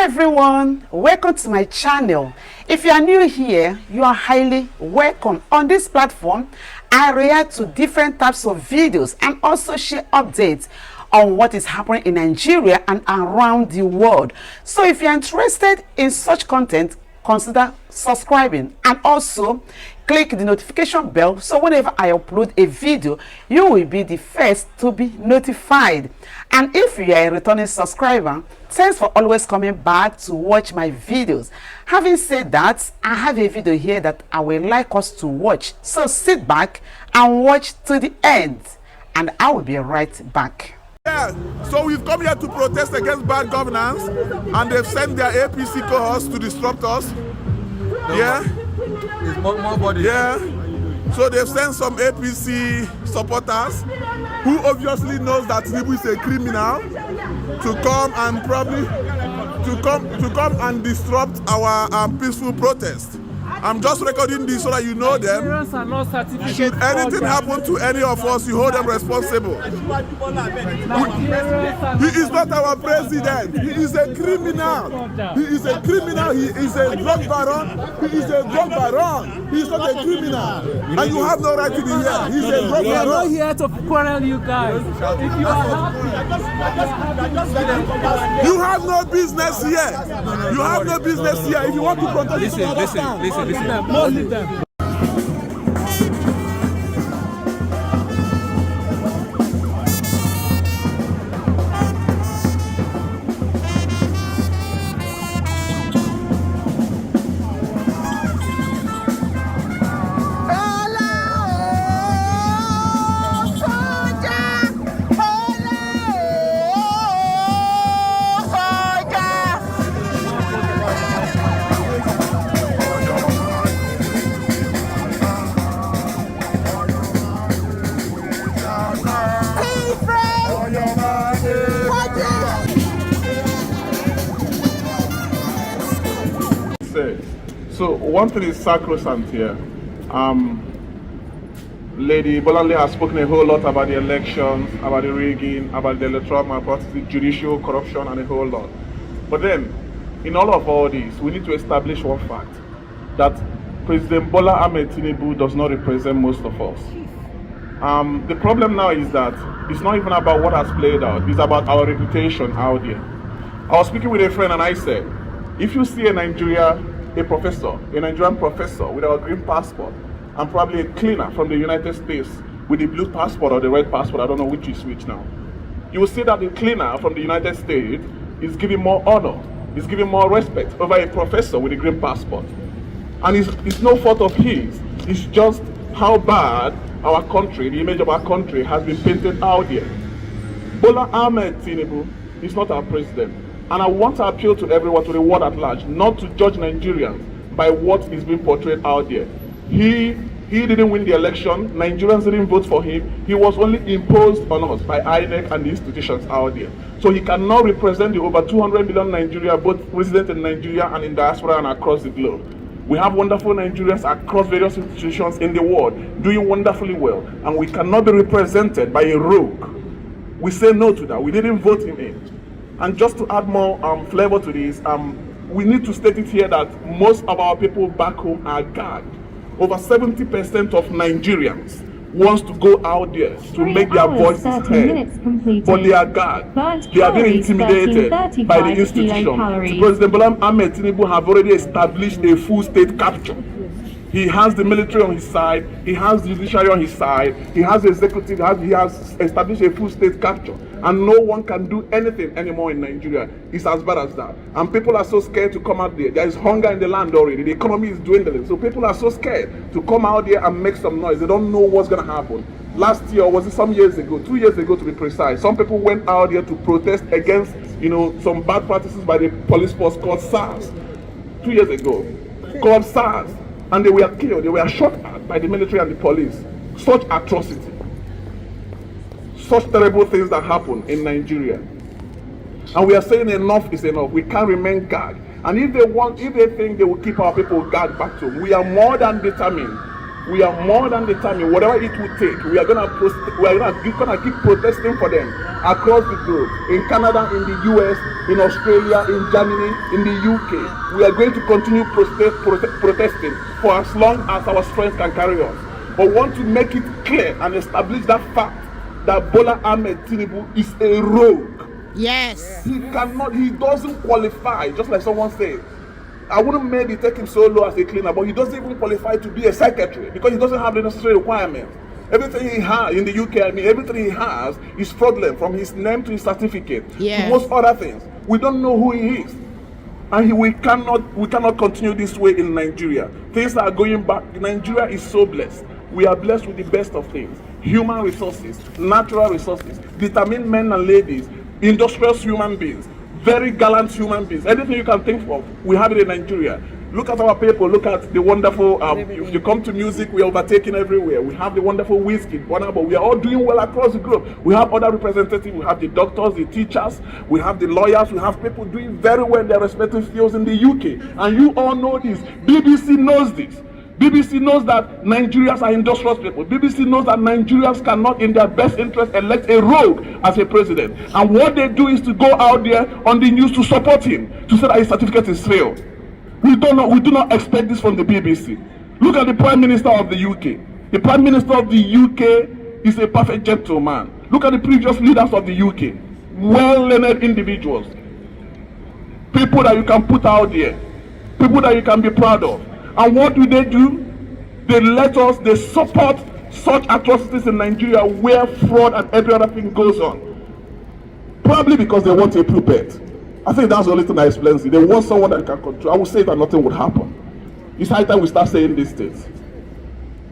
everyone, welcome to my channel. If you are new here, you are highly welcome. On this platform, I react to different types of videos and also share updates on what is happening in Nigeria and around the world. So if you're interested in such content, consider subscribing and also click the notification bell so whenever I upload a video, you will be the first to be notified. And if you are a returning subscriber, thanks for always coming back to watch my videos. Having said that, I have a video here that I would like us to watch. So sit back and watch to the end, and I will be right back. Yeah, so we've come here to protest against bad governance, and they've sent their APC cohorts to disrupt us. Yeah, it's more body. Yeah, so they've sent some APC supporters who obviously knows that Tinubu is a criminal to come and probably to come and disrupt our peaceful protest. I'm just recording this so that you know them. Should anything happen to any of us, you hold them responsible. He is not our president. He is a criminal. He is a criminal. He is a drug baron. He is a drug baron. He is not a criminal. And you have no right to be here. He is a drug baron. We are not here to quarrel you guys. If you are happy, you have no business here. You have no business here. If you want to protest, listen. Leave them. So one thing is sacrosanct here. Lady Bola has spoken a whole lot about the elections, about the rigging, about the electoral malpractice, judicial corruption, and a whole lot. But then, in all this, we need to establish one fact, that President Bola Ahmed Tinubu does not represent most of us. The problem now is that it's not even about what has played out, it's about our reputation out there. I was speaking with a friend and I said, if you see a Nigerian professor with our green passport and probably a cleaner from the United States with the blue passport or the red passport, I don't know which is which now, you will see that the cleaner from the United States is giving more honor, is giving more respect over a professor with a green passport. And it's no fault of his, it's just how bad our country, the image of our country has been painted out here. Bola Ahmed Tinubu is not our president. And I want to appeal to everyone, to the world at large, not to judge Nigerians by what is being portrayed out there. He didn't win the election. Nigerians didn't vote for him. He was only imposed on us by INEC and the institutions out there. So he cannot represent the over 200 million Nigerians, both resident in Nigeria and in diaspora and across the globe. We have wonderful Nigerians across various institutions in the world doing wonderfully well. And we cannot be represented by a rogue. We say no to that. We didn't vote him in. And just to add more flavor to this, we need to state it here that most of our people back home are gagged. Over 70% of Nigerians wants to go out there to make their voices heard, but they are gagged. They are being intimidated by the institution. President Bola Ahmed Tinubu have already established a full state capture. He has the military on his side, he has the judiciary on his side, he has the executive, he has established a full state capture. And no one can do anything anymore in Nigeria. It's as bad as that. And people are so scared to come out there. There is hunger in the land already. The economy is dwindling. So people are so scared to come out there and make some noise. They don't know what's going to happen. Last year, or was it some years ago, 2 years ago to be precise, some people went out there to protest against, some bad practices by the police force called SARS. 2 years ago, called SARS. And they were killed, they were shot at by the military and the police. Such atrocity. Such terrible things that happen in Nigeria. And we are saying enough is enough. We can't remain gagged. And if they think they will keep our people gagged back to them, we are more than determined. We are more than determined. Whatever it will take, we are going to gonna keep protesting for them across the globe, in Canada, in the US, in Australia, in Germany, in the UK. We are going to continue protesting for as long as our strength can carry us. But we want to make it clear and establish that fact that Bola Ahmed Tinubu is a rogue. Yes. He doesn't qualify, just like someone said. I wouldn't maybe take him so low as a cleaner, but he doesn't even qualify to be a secretary because he doesn't have the necessary requirements. Everything he has in the UK, everything he has is fraudulent, from his name to his certificate to most other things. We don't know who he is. And we cannot continue this way in Nigeria. Things are going back. Nigeria is so blessed. We are blessed with the best of things. Human resources, natural resources, determined men and ladies, industrious human beings, very gallant human beings. Anything you can think of, we have it in Nigeria. Look at our people, look at the wonderful, if you come to music, we are overtaken everywhere. We have the wonderful whiskey, but we are all doing well across the globe. We have other representatives, we have the doctors, the teachers, we have the lawyers, we have people doing very well in their respective fields in the UK. And you all know this. BBC knows this. BBC knows that Nigerians are industrious people. BBC knows that Nigerians cannot, in their best interest, elect a rogue as a president. And what they do is to go out there on the news to support him, to say that his certificate is real. We do not expect this from the BBC. Look at the Prime Minister of the UK. The Prime Minister of the UK is a perfect gentleman. Look at the previous leaders of the UK. Well-learned individuals. People that you can put out there. People that you can be proud of. And what do? They support such atrocities in Nigeria where fraud and every other thing goes on. Probably because they want a puppet. I think that's the only thing that explains it. They want someone that can control. I would say that nothing would happen. It's high time we start saying these things.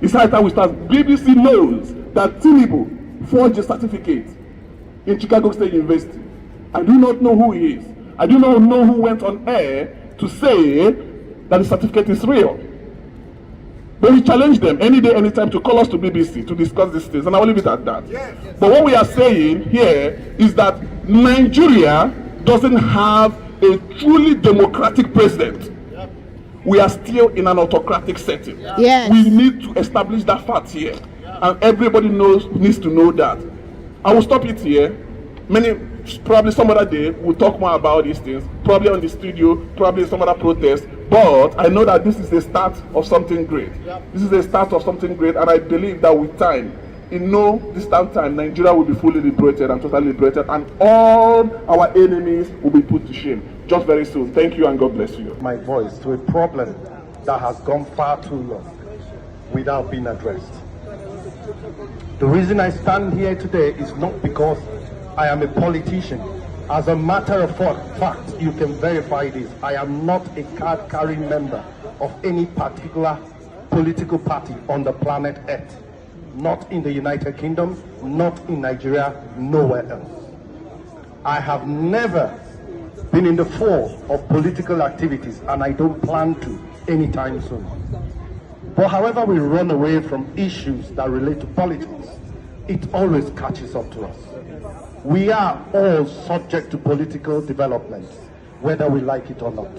It's high time we start. BBC knows that Tinubu forged a certificate in Chicago State University. I do not know who he is. I do not know who went on air to say that the certificate is real. But we challenge them any day, anytime to call us to BBC to discuss these things, and I will leave it at that. Yes. But what we are saying here is that Nigeria doesn't have a truly democratic president. Yep. We are still in an autocratic setting. Yes. We need to establish that fact here, and everybody needs to know that. I will stop it here. Probably some other day we'll talk more about these things, probably on the studio, probably some other protest, but I know that this is the start of something great. This is the start of something great, and I believe that with time, in no distant time, Nigeria will be fully liberated and totally liberated, and all our enemies will be put to shame just very soon. Thank you, and God bless you. My voice to a problem that has gone far too long without being addressed. The reason I stand here today is not because I am a politician. As a matter of fact, you can verify this. I am not a card-carrying member of any particular political party on the planet Earth. Not in the United Kingdom, not in Nigeria, nowhere else. I have never been in the fore of political activities, and I don't plan to anytime soon. But however we run away from issues that relate to politics, it always catches up to us. We are all subject to political developments, whether we like it or not.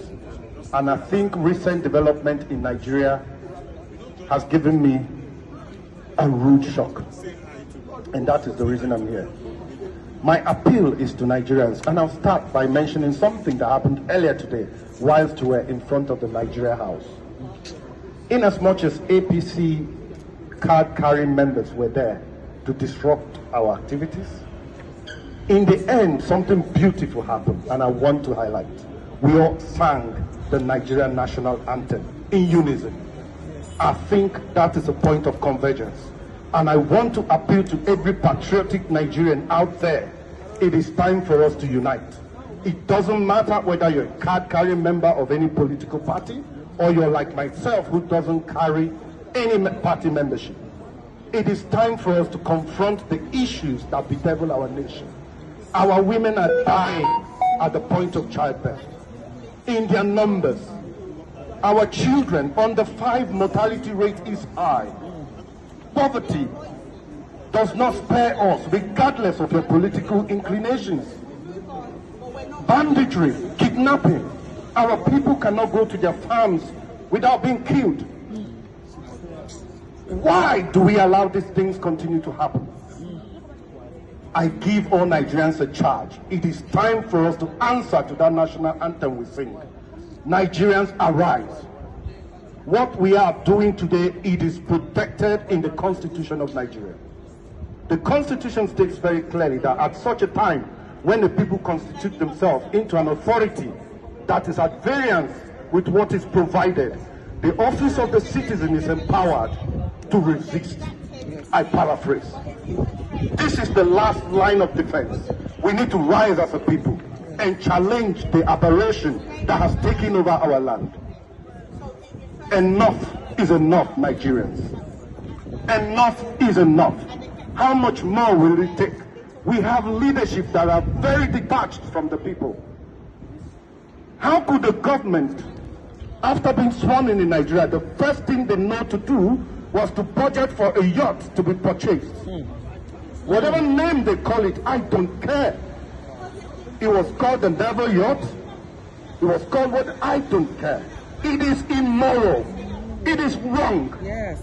And I think recent development in Nigeria has given me a rude shock. And that is the reason I'm here. My appeal is to Nigerians, and I'll start by mentioning something that happened earlier today whilst we were in front of the Nigeria House. In as much as APC card-carrying members were there to disrupt our activities, in the end, something beautiful happened, and I want to highlight. We all sang the Nigerian national anthem in unison. I think that is a point of convergence. And I want to appeal to every patriotic Nigerian out there. It is time for us to unite. It doesn't matter whether you're a card-carrying member of any political party, or you're like myself who doesn't carry any party membership. It is time for us to confront the issues that bedevil our nation. Our women are dying at the point of childbirth in their numbers. Our children under 5 mortality rate is high. Poverty does not spare us regardless of your political inclinations. Banditry, kidnapping. Our people cannot go to their farms without being killed. Why do we allow these things continue to happen? I give all Nigerians a charge. It is time for us to answer to that national anthem we sing. Nigerians, arise. What we are doing today, it is protected in the Constitution of Nigeria. The Constitution states very clearly that at such a time, when the people constitute themselves into an authority that is at variance with what is provided, the office of the citizen is empowered to resist. I paraphrase. This is the last line of defense. We need to rise as a people and challenge the aberration that has taken over our land. Enough is enough, Nigerians. Enough is enough. How much more will it take? We have leadership that are very detached from the people. How could the government, after being sworn in Nigeria, the first thing they know to do was to budget for a yacht to be purchased? Whatever name they call it, I don't care. It was called the Devil Yacht. It was called what? I don't care. It is immoral. It is wrong. Yes.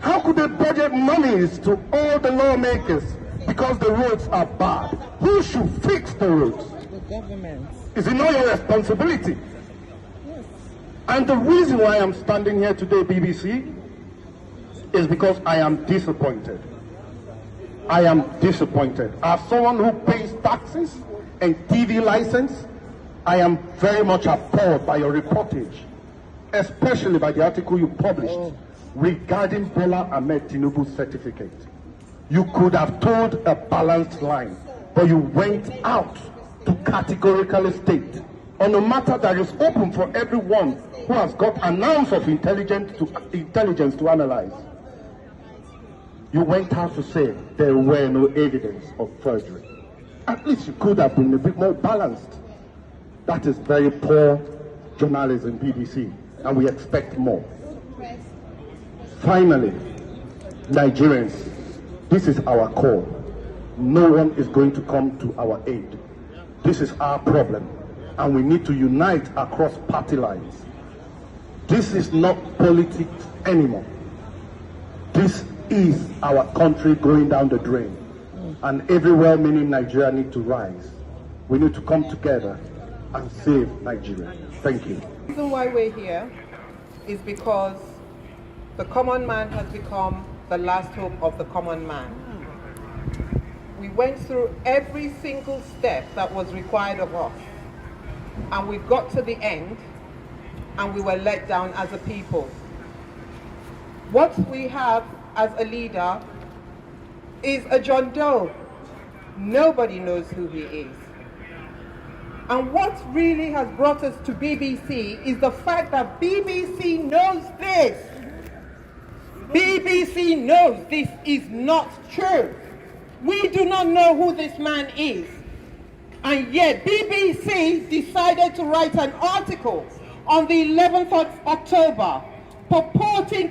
How could they budget monies to all the lawmakers because the roads are bad? Who should fix the roads? The government. Is it not your responsibility? Yes. And the reason why I'm standing here today, BBC, is because I am disappointed. I am disappointed. As someone who pays taxes and TV license, I am very much appalled by your reportage, especially by the article you published regarding Bola Ahmed Tinubu's certificate. You could have told a balanced line, but you went out to categorically state on a matter that is open for everyone who has got an ounce of intelligence to analyze. You went out to say there were no evidence of forgery. At least you could have been a bit more balanced. That is very poor journalism, BBC, and we expect more. Finally, Nigerians, this is our call. No one is going to come to our aid. This is our problem, and we need to unite across party lines. This is not politics anymore. This is our country going down the drain, and every well-meaning Nigeria need to rise. We need to come together and save Nigeria. Thank you. The reason why we're here is because the common man has become the last hope of the common man. We went through every single step that was required of us, and we got to the end, and we were let down as a people. What we have as a leader is a John Doe. Nobody knows who he is. And what really has brought us to BBC is the fact that BBC knows this. BBC knows this is not true. We do not know who this man is. And yet BBC decided to write an article on the 11th of October purporting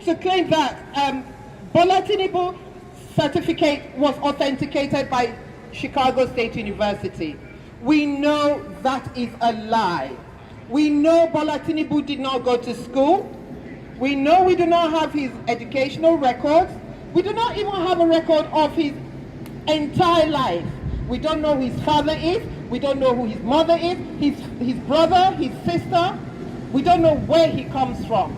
to claim that Bola Tinubu certificate was authenticated by Chicago State University. We know that is a lie. We know Bola Tinubu did not go to school. We know we do not have his educational records. We do not even have a record of his entire life. We don't know who his father is. We don't know who his mother is, his brother, his sister. We don't know where he comes from.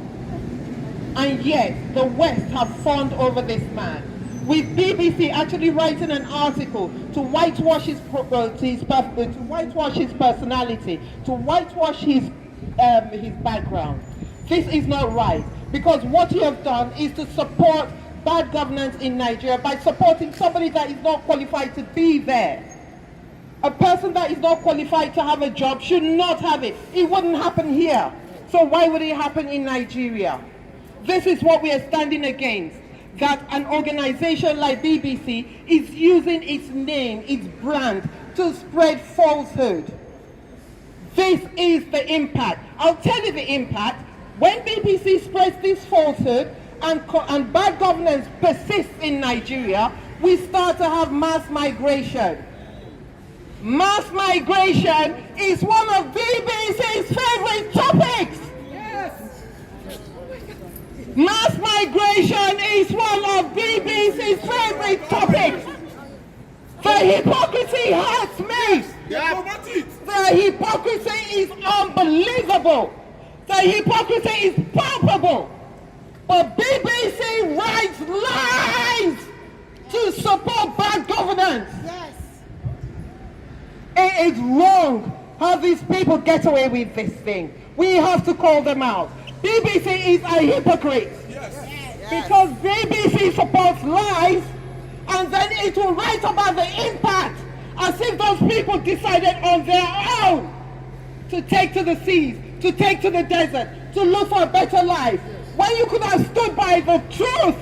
And yet, the West have fawned over this man. With BBC actually writing an article to whitewash his personality, to whitewash his background. This is not right, because what you have done is to support bad governance in Nigeria by supporting somebody that is not qualified to be there. A person that is not qualified to have a job should not have it. It wouldn't happen here. So why would it happen in Nigeria? This is what we are standing against. That an organization like BBC is using its name, its brand, to spread falsehood. This is the impact. I'll tell you the impact. When BBC spreads this falsehood and bad governance persists in Nigeria, we start to have mass migration. Mass migration is one of BBC's favorite topics. Yes. Mass migration is one of BBC's favorite topics. The hypocrisy hurts me. The hypocrisy is unbelievable. The hypocrisy is palpable. But BBC writes lies to support bad governance. Yes. It is wrong how these people get away with this thing. We have to call them out. BBC is a hypocrite. Because BBC supports lies, and then it will write about the impact as if those people decided on their own to take to the seas, to take to the desert, to look for a better life. When you could have stood by the truth,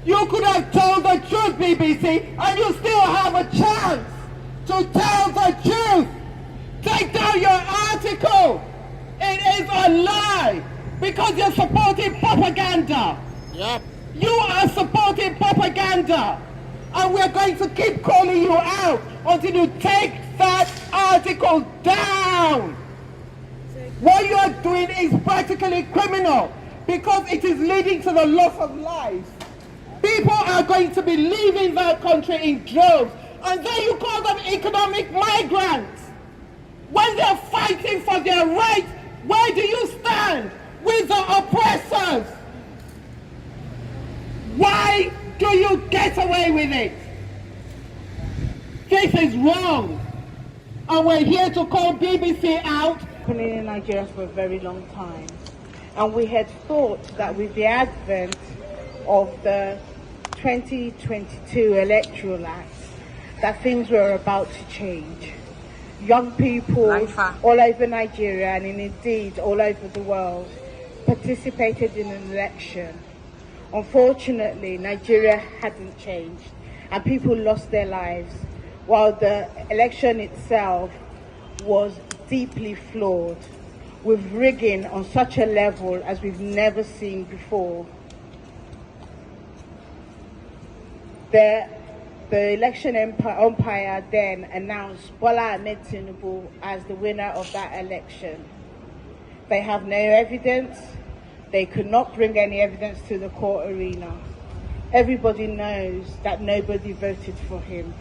you could have told the truth, BBC, and you still have a chance to tell the truth. Take down your article. It is a lie because you're supporting propaganda. Yep. You are supporting propaganda, and we're going to keep calling you out until you take that article down. What you are doing is practically criminal because it is leading to the loss of lives. People are going to be leaving that country in droves, and then you call them economic migrants. When they're fighting for their rights, where do you stand? With the oppressors. Why do you get away with it? This is wrong. And we're here to call BBC out. Happening in Nigeria for a very long time. And we had thought that with the advent of the 2022 Electoral Act, that things were about to change. Young people all over Nigeria and indeed all over the world participated in an election. Unfortunately, Nigeria hadn't changed and people lost their lives, while the election itself was deeply flawed, with rigging on such a level as we've never seen before. The election umpire then announced Bola Ahmed Tinubu as the winner of that election. They have no evidence. They could not bring any evidence to the court arena. Everybody knows that nobody voted for him.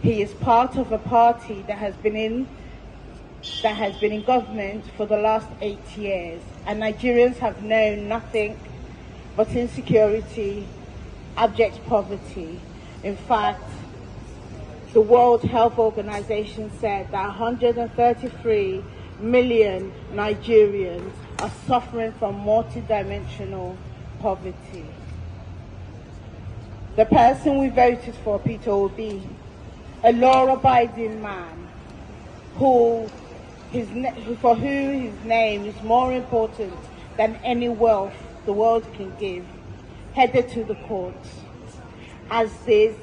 He is part of a party that has been in government for the last 8 years, and Nigerians have known nothing but insecurity, abject poverty. In fact, the World Health Organization said that 133 million Nigerians are suffering from multidimensional poverty. The person we voted for, Peter Obi, a law-abiding man for who his name is more important than any wealth the world can give, headed to the courts, as did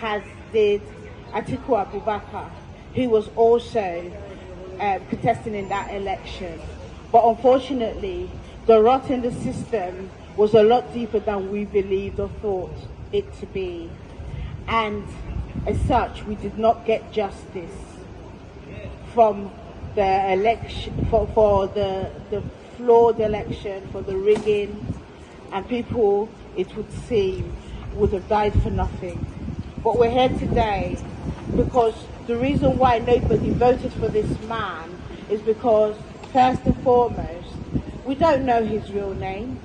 Atiku Abubakar, who was also contesting in that election. But unfortunately, the rot in the system was a lot deeper than we believed or thought it to be. And as such, we did not get justice from the election, for the flawed election, for the rigging, and people, it would seem, would have died for nothing. But we're here today because the reason why nobody voted for this man is because, first and foremost, we don't know his real name.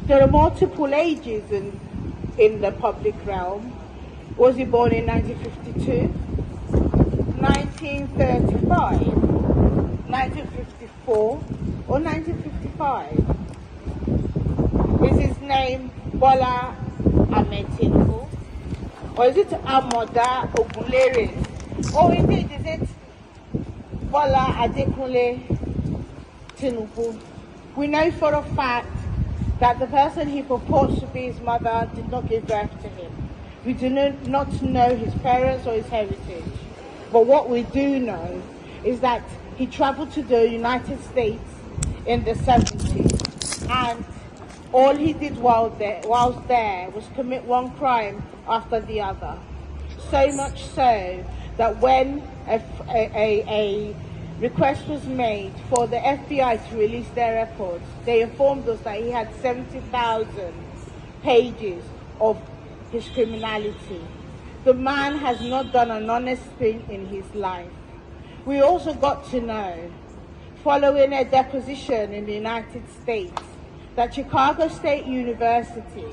There are multiple ages in the public realm. Was he born in 1952, 1935, 1954, or 1955? Is his name Bola Ahmed Tinubu? Or is it Amoda Ogunlere? Or indeed, is it Bola Adekunle Tinubu? We know for a fact that the person he purports to be his mother did not give birth to him. We do not know his parents or his heritage. But what we do know is that he traveled to the United States in the 70s, and all he did whilst there was commit one crime after the other. So much so that when request was made for the FBI to release their records, they informed us that he had 70,000 pages of his criminality. The man has not done an honest thing in his life. We also got to know, following a deposition in the United States, that Chicago State University,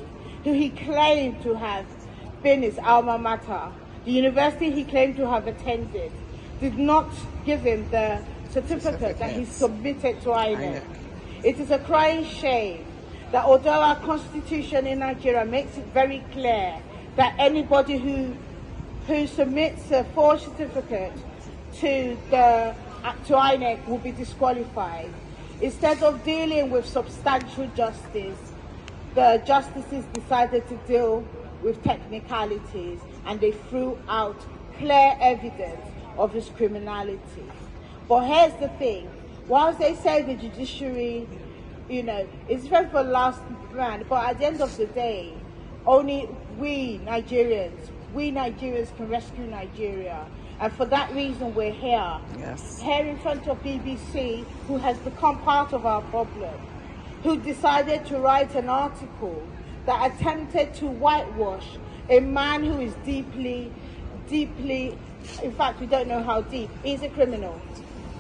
who he claimed to have been his alma mater, the university he claimed to have attended, did not give him the certificate that he submitted to INEC. It is a crying shame that although our constitution in Nigeria makes it very clear that anybody who submits a forged certificate to INEC will be disqualified, instead of dealing with substantial justice, the justices decided to deal with technicalities, and they threw out clear evidence of his criminality. But here's the thing, whilst they say the judiciary, it's very for last man, but at the end of the day, only we Nigerians can rescue Nigeria. And for that reason, we're here. Yes. Here in front of BBC, who has become part of our problem, who decided to write an article that attempted to whitewash a man who is deeply, in fact, we don't know how deep, he's a criminal,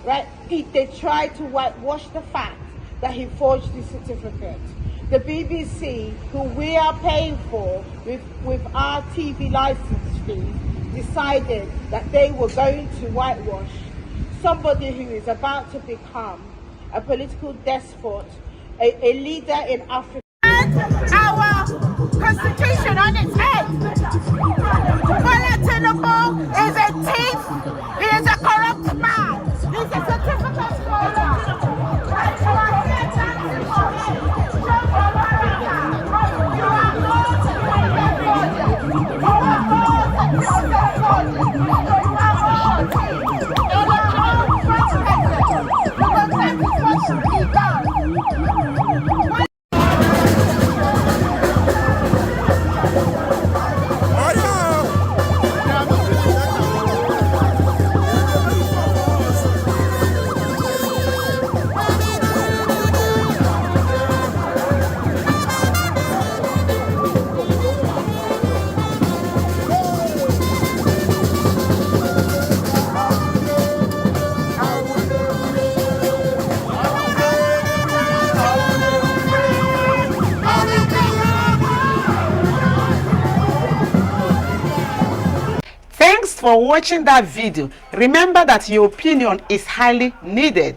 right? They tried to whitewash the fact that he forged the certificate. The BBC, who we are paying for with our TV license fee, decided that they were going to whitewash somebody who is about to become a political despot, a leader in Africa. Our constitution on its head. Bola Tinubu is a thief. He is a corrupt man. He's a certificate holder. Thanks for watching that video. Remember that your opinion is highly needed.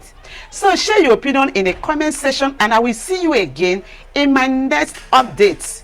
So share your opinion in the comment section, and I will see you again in my next update.